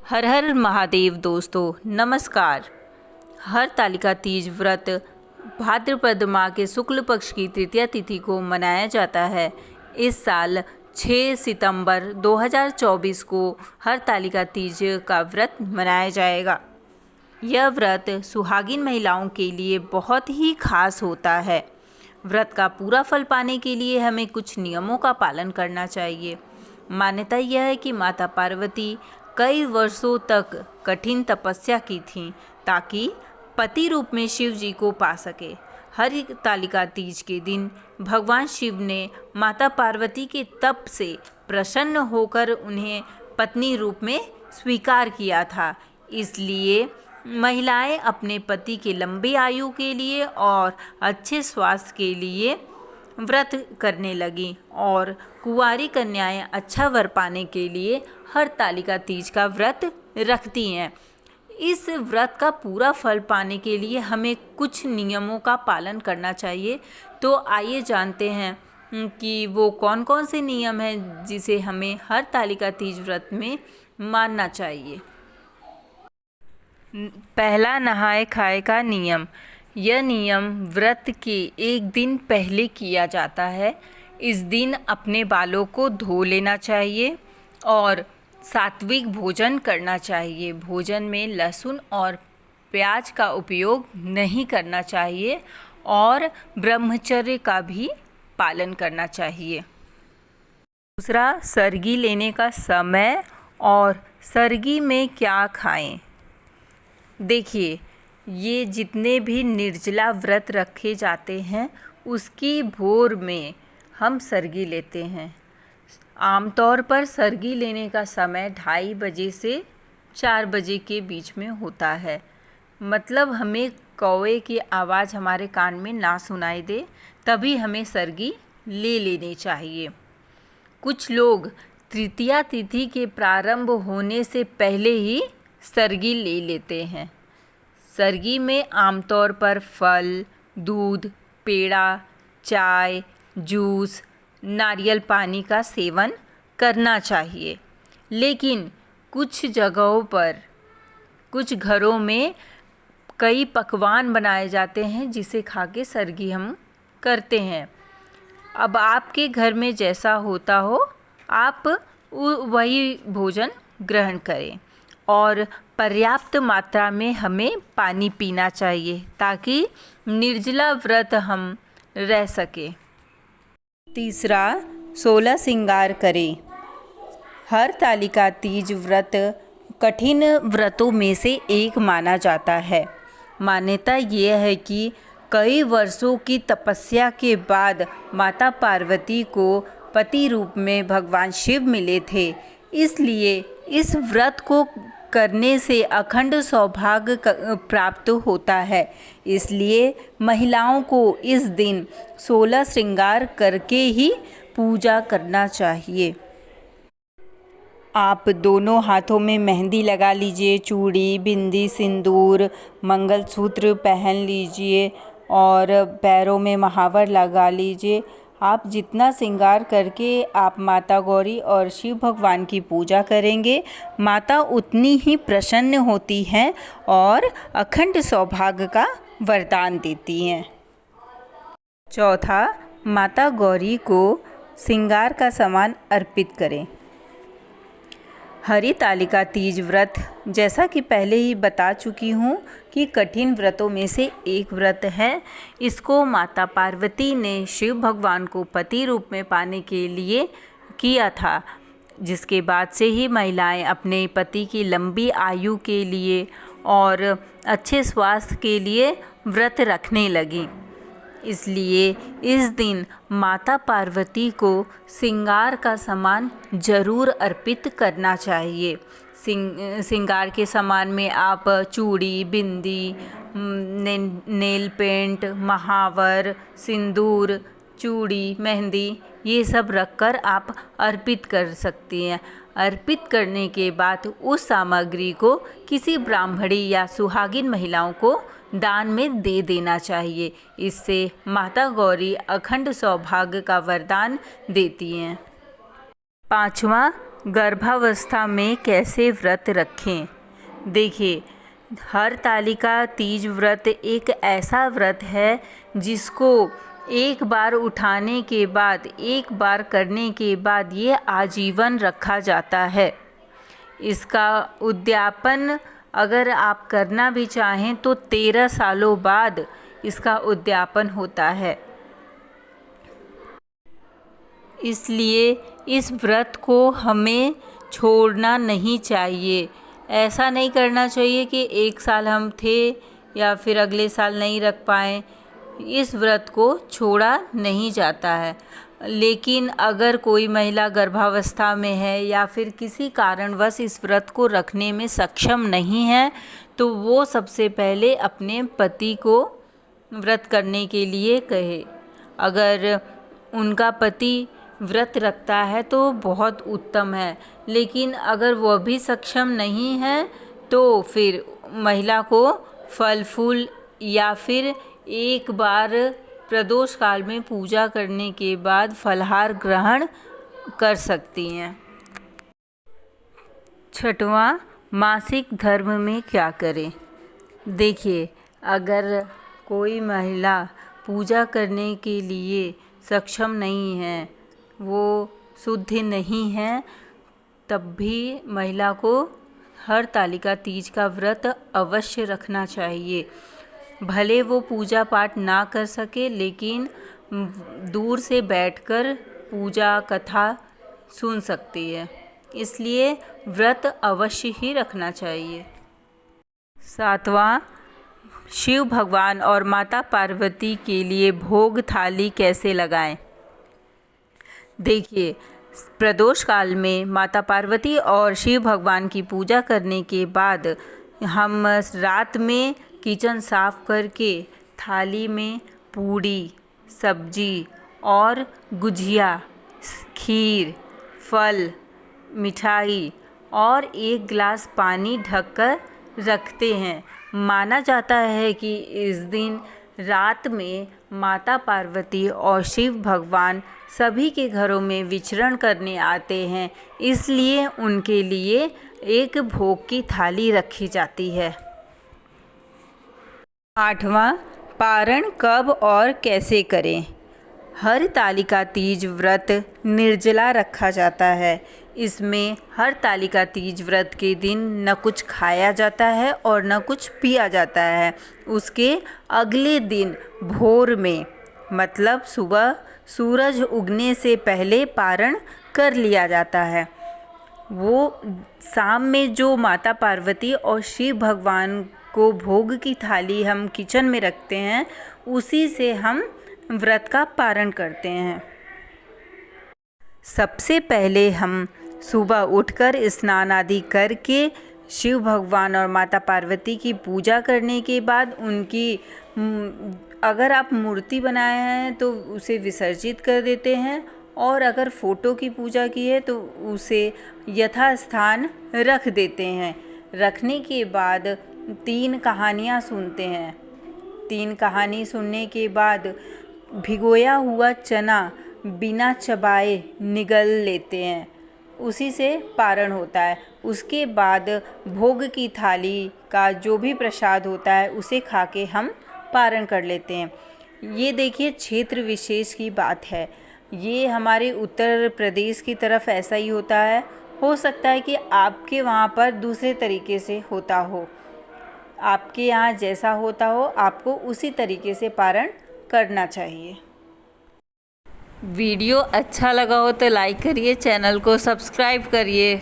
हर हर महादेव दोस्तों, नमस्कार। हरतालिका तीज व्रत भाद्रपद माह के शुक्ल पक्ष की तृतीया तिथि को मनाया जाता है। इस साल 6 सितंबर 2024 को हरतालिका तीज का व्रत मनाया जाएगा। यह व्रत सुहागिन महिलाओं के लिए बहुत ही खास होता है। व्रत का पूरा फल पाने के लिए हमें कुछ नियमों का पालन करना चाहिए। मान्यता यह है कि माता पार्वती कई वर्षों तक कठिन तपस्या की थीं ताकि पति रूप में शिव जी को पा सके। हरतालिका तीज के दिन भगवान शिव ने माता पार्वती के तप से प्रसन्न होकर उन्हें पत्नी रूप में स्वीकार किया था। इसलिए महिलाएं अपने पति के लंबी आयु के लिए और अच्छे स्वास्थ्य के लिए व्रत करने लगीं और कुंवारी कन्याएं अच्छा वर पाने के लिए हरतालिका तीज का व्रत रखती हैं। इस व्रत का पूरा फल पाने के लिए हमें कुछ नियमों का पालन करना चाहिए। तो आइए जानते हैं कि वो कौन कौन से नियम हैं जिसे हमें हरतालिका तीज व्रत में मानना चाहिए। पहला, नहाए खाए का नियम। यह नियम व्रत के एक दिन पहले किया जाता है। इस दिन अपने बालों को धो लेना चाहिए और सात्विक भोजन करना चाहिए। भोजन में लहसुन और प्याज का उपयोग नहीं करना चाहिए और ब्रह्मचर्य का भी पालन करना चाहिए। दूसरा, सरगी लेने का समय और सरगी में क्या खाएं। देखिए, ये जितने भी निर्जला व्रत रखे जाते हैं उसकी भोर में हम सरगी लेते हैं। आमतौर पर सरगी लेने का समय 2:30 बजे से 4 बजे के बीच में होता है। मतलब हमें कौवे की आवाज़ हमारे कान में ना सुनाई दे, तभी हमें सरगी ले लेनी चाहिए। कुछ लोग तृतीया तिथि के प्रारंभ होने से पहले ही सरगी ले लेते हैं। सरगी में आमतौर पर फल, दूध, पेड़ा, चाय, जूस, नारियल पानी का सेवन करना चाहिए। लेकिन कुछ जगहों पर, कुछ घरों में कई पकवान बनाए जाते हैं जिसे खा के सरगी हम करते हैं। अब आपके घर में जैसा होता हो आप वही भोजन ग्रहण करें और पर्याप्त मात्रा में हमें पानी पीना चाहिए ताकि निर्जला व्रत हम रह सके। तीसरा, 16 श्रृंगार करें। हरतालिका तीज व्रत कठिन व्रतों में से एक माना जाता है। मान्यता यह है कि कई वर्षों की तपस्या के बाद माता पार्वती को पति रूप में भगवान शिव मिले थे। इसलिए इस व्रत को करने से अखंड सौभाग्य प्राप्त होता है। इसलिए महिलाओं को इस दिन 16 श्रृंगार करके ही पूजा करना चाहिए। आप दोनों हाथों में मेहंदी लगा लीजिए, चूड़ी, बिंदी, सिंदूर, मंगलसूत्र पहन लीजिए और पैरों में महावर लगा लीजिए। आप जितना श्रृंगार करके आप माता गौरी और शिव भगवान की पूजा करेंगे, माता उतनी ही प्रसन्न होती हैं और अखंड सौभाग्य का वरदान देती हैं। चौथा, माता गौरी को श्रृंगार का सामान अर्पित करें। हरतालिका तीज व्रत, जैसा कि पहले ही बता चुकी हूँ कि कठिन व्रतों में से एक व्रत है। इसको माता पार्वती ने शिव भगवान को पति रूप में पाने के लिए किया था, जिसके बाद से ही महिलाएं अपने पति की लंबी आयु के लिए और अच्छे स्वास्थ्य के लिए व्रत रखने लगीं। इसलिए इस दिन माता पार्वती को श्रृंगार का सामान जरूर अर्पित करना चाहिए। श्रृंगार के सामान में आप चूड़ी, बिंदी, नेल पेंट, महावर, सिंदूर, चूड़ी, मेहंदी, ये सब रखकर आप अर्पित कर सकती हैं। अर्पित करने के बाद उस सामग्री को किसी ब्राह्मणी या सुहागिन महिलाओं को दान में दे देना चाहिए। इससे माता गौरी अखंड सौभाग्य का वरदान देती हैं। पाँचवा, गर्भावस्था में कैसे व्रत रखें। देखिए, हरतालिका तीज व्रत एक ऐसा व्रत है जिसको एक बार उठाने के बाद, एक बार करने के बाद ये आजीवन रखा जाता है। इसका उद्यापन अगर आप करना भी चाहें तो 13 सालों बाद इसका उद्यापन होता है। इसलिए इस व्रत को हमें छोड़ना नहीं चाहिए। ऐसा नहीं करना चाहिए कि एक साल हम थे या फिर अगले साल नहीं रख पाए। इस व्रत को छोड़ा नहीं जाता है। लेकिन अगर कोई महिला गर्भावस्था में है या फिर किसी कारणवश इस व्रत को रखने में सक्षम नहीं है तो वो सबसे पहले अपने पति को व्रत करने के लिए कहे। अगर उनका पति व्रत रखता है तो बहुत उत्तम है, लेकिन अगर वह भी सक्षम नहीं है तो फिर महिला को फल फूल या फिर एक बार प्रदोष काल में पूजा करने के बाद फलाहार ग्रहण कर सकती हैं। छठवां, मासिक धर्म में क्या करें। देखिए, अगर कोई महिला पूजा करने के लिए सक्षम नहीं है, वो शुद्ध नहीं है, तब भी महिला को हरतालिका तीज का व्रत अवश्य रखना चाहिए। भले वो पूजा पाठ ना कर सके, लेकिन दूर से बैठकर पूजा कथा सुन सकती है, इसलिए व्रत अवश्य ही रखना चाहिए। सातवां, शिव भगवान और माता पार्वती के लिए भोग थाली कैसे लगाएं। देखिए, प्रदोष काल में माता पार्वती और शिव भगवान की पूजा करने के बाद हम रात में किचन साफ करके थाली में पूड़ी, सब्जी और गुजिया, खीर, फल, मिठाई और एक गिलास पानी ढककर रखते हैं। माना जाता है कि इस दिन रात में माता पार्वती और शिव भगवान सभी के घरों में विचरण करने आते हैं, इसलिए उनके लिए एक भोग की थाली रखी जाती है। आठवां, पारण कब और कैसे करें। हरतालिका तीज व्रत निर्जला रखा जाता है। इसमें हरतालिका तीज व्रत के दिन न कुछ खाया जाता है और न कुछ पिया जाता है। उसके अगले दिन भोर में, मतलब सुबह सूरज उगने से पहले पारण कर लिया जाता है। वो शाम में जो माता पार्वती और शिव भगवान को भोग की थाली हम किचन में रखते हैं, उसी से हम व्रत का पारण करते हैं। सबसे पहले हम सुबह उठकर स्नान आदि करके शिव भगवान और माता पार्वती की पूजा करने के बाद उनकी, अगर आप मूर्ति बनाए हैं तो उसे विसर्जित कर देते हैं, और अगर फ़ोटो की पूजा की है तो उसे यथास्थान रख देते हैं। रखने के बाद 3 कहानियाँ सुनते हैं। 3 कहानी सुनने के बाद भिगोया हुआ चना बिना चबाए निगल लेते हैं, उसी से पारण होता है। उसके बाद भोग की थाली का जो भी प्रसाद होता है उसे खा के हम पारण कर लेते हैं। ये देखिए, क्षेत्र विशेष की बात है। ये हमारे उत्तर प्रदेश की तरफ ऐसा ही होता है। हो सकता है कि आपके वहाँ पर दूसरे तरीके से होता हो। आपके यहाँ जैसा होता हो, आपको उसी तरीके से पारण करना चाहिए। वीडियो अच्छा लगा हो तो लाइक करिए, चैनल को सब्सक्राइब करिए।